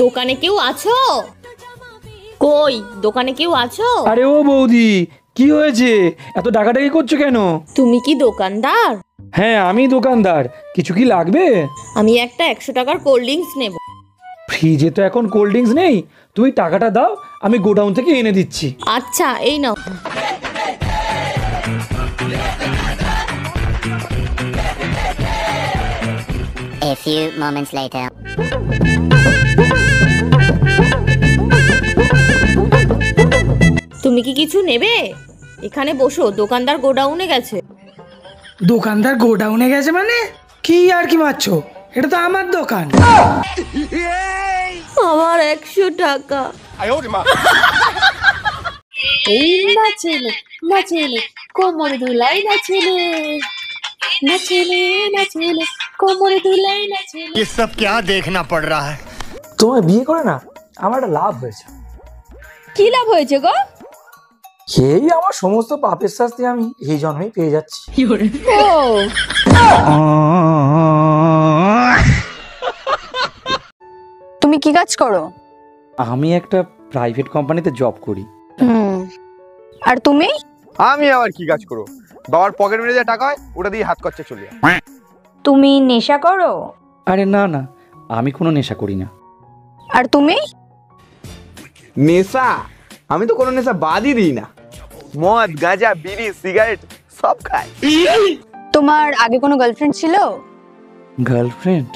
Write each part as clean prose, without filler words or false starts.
দোকানে কেউ আছো? কই দোকানে কেউ আছো? আরে ও বৌদি, কি হয়েছে? এত ডাকাডাকি করছো কেন? তুমি কি দোকানদার? হ্যাঁ আমি দোকানদার। কিছু কি লাগবে? আমি একটা 100 টাকার কোল্ড ড্রিঙ্কস নেব। ফ্রিজে তো এখন কোল্ড ড্রিঙ্কস নেই, তুমি টাকাটা দাও, আমি গোডাউন থেকে এনে দিচ্ছি। আচ্ছা এই নাও। A few moments later. তুমি কি কিছু নেবে? এখানে বসো, দোকানদার গোডাউনে গেছে। দোকানদার গোডাউনে গেছে মানে? কি আর কি মারছো? এটা তো আমার দোকান। আমার 100 টাকা। এই নাচেলে নাচেলে কোমরে দুলাই নাচেলে নাচেলে নাচেলে কোমরে দুলাই নাচেলে। ये सब क्या देखना पड़ रहा है? তোমায় বিয়ে করে না আমার একটা লাভ হয়েছে। কি লাভ হয়েছে গো? এই আমার সমস্ত পাপের শাস্তি আমি এই জন্মেই পেয়ে যাচ্ছি। ও তুমি কি কাজ করো? আমি একটা প্রাইভেট কোম্পানিতে জব করি। আর তুমি? আমি আবার কি কাজ করব? বাবার পকেট মেরে যা টাকা হয় ওটা দিয়ে হাত খরচা চলে যায়। তুমি নেশা করো? আরে না না, আমি কোনো নেশা করি না। আর তুমি? নেশা? আমি তো কোনো নেশা বাদই দিই না। মদ, গাঁজা, বিড়ি, সিগারেট সব খাই। তোমার আগে কোনো গার্লফ্রেন্ড ছিল? গার্লফ্রেন্ড?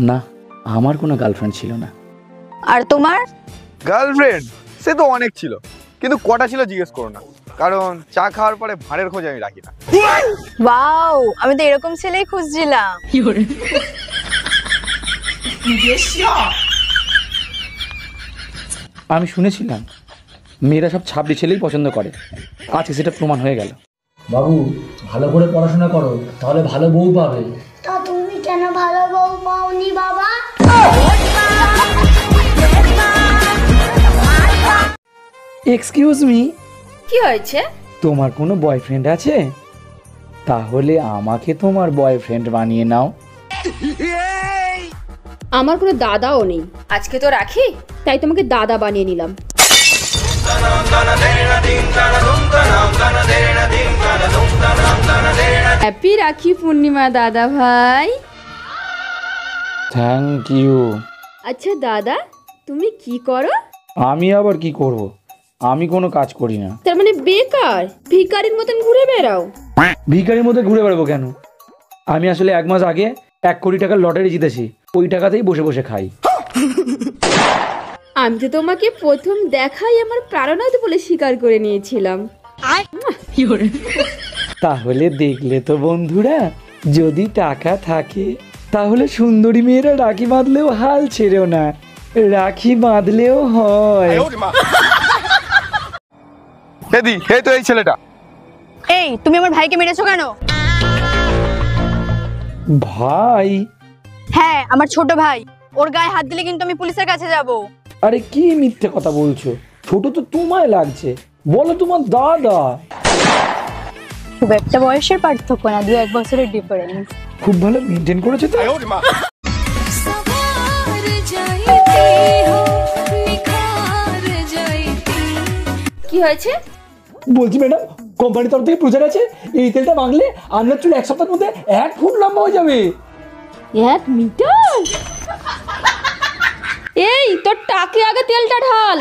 না, আমার কোনো গার্লফ্রেন্ড ছিল না। আর তোমার? গার্লফ্রেন্ড সে তো অনেক ছিল, কিন্তু কটা ছিল জিজ্ঞেস করো না, কারণ চা খাওয়ার পরে ভাঁড়ের খোঁজ আমি রাখি না। ওয়াও, আমি তো এরকম ছেলেই খুঁজছিলাম। আমি শুনেছিলাম মেয়েরা সব ছাবড়ি ছেলেই পছন্দ করে, আজকে সেটা প্রমাণ হয়ে গেল। বাবু ভালো করে পড়াশোনা করো, তাহলে ভালো বউ পাবে। তা তুমি কেন ভালো বউ পাওনি বাবা? এক্সকিউজ মি, কি হয়েছে? তোমার কোনো বয়ফ্রেন্ড আছে? তাহলে আমাকে তোমার বয়ফ্রেন্ড বানিয়ে নাও। আমার কোনো দাদাও নেই, আজকে তো রাখি, তাই তোমাকে দাদা বানিয়ে নিলাম। হ্যাপি রাখি পূর্ণিমা দাদা ভাই। Thank you. আচ্ছা দাদা, তুমি কি করো? আমি আবার কি করব? আমি কোনো কাজ করি না। তার মানে বেকার, ভিখারির মতন ঘুরে বেড়াও? ভিখারির মধ্যে ঘুরে বেড়াবো কেন? আমি আসলে 1 মাস আগে 1 কোটি টাকার লটারি জিতেছি, ওই টাকাতেই বসে বসে খাই। আমি তো তোমাকে প্রথম দেখাই আমার প্রাণনাথ বলে স্বীকার করে নিয়েছিলাম। তাহলে দেখলে তো বন্ধুরা, যদি টাকা থাকে তাহলে সুন্দরী মেয়েরা রাখি বাঁধলেও হাল ছেড়েও না, রাখি বাঁধলেও হয়। হেদি, হে তো এই ছেলেটা। এই, তুমি আমার ভাইকে মেরেছো কেন? ভাই? হ্যাঁ, আমার ছোট ভাই। ওর গায়ে হাত দিলে কিন্তু আমি পুলিশের কাছে যাব। আরে কি মিথ্যে কথা বলছো? ছোট তো তোমায় লাগছে, বলো তোমার দাদা। খুব একটা বয়সের পার্থক্য না, 2-1 বছরের ডিফারেন্স। খুব ভালো মেনটেন করেছে তো। কি হয়েছে? বলছি ম্যাডাম, কোম্পানির তরফ থেকে প্রচার আছে, এই তেলটা মাখলে আপনার চুল 1 সপ্তাহের মধ্যে 1 ফুট লম্বা হয়ে যাবে। 1 মিটার? এই তোর টাকে আগে তেলটা ঢাল।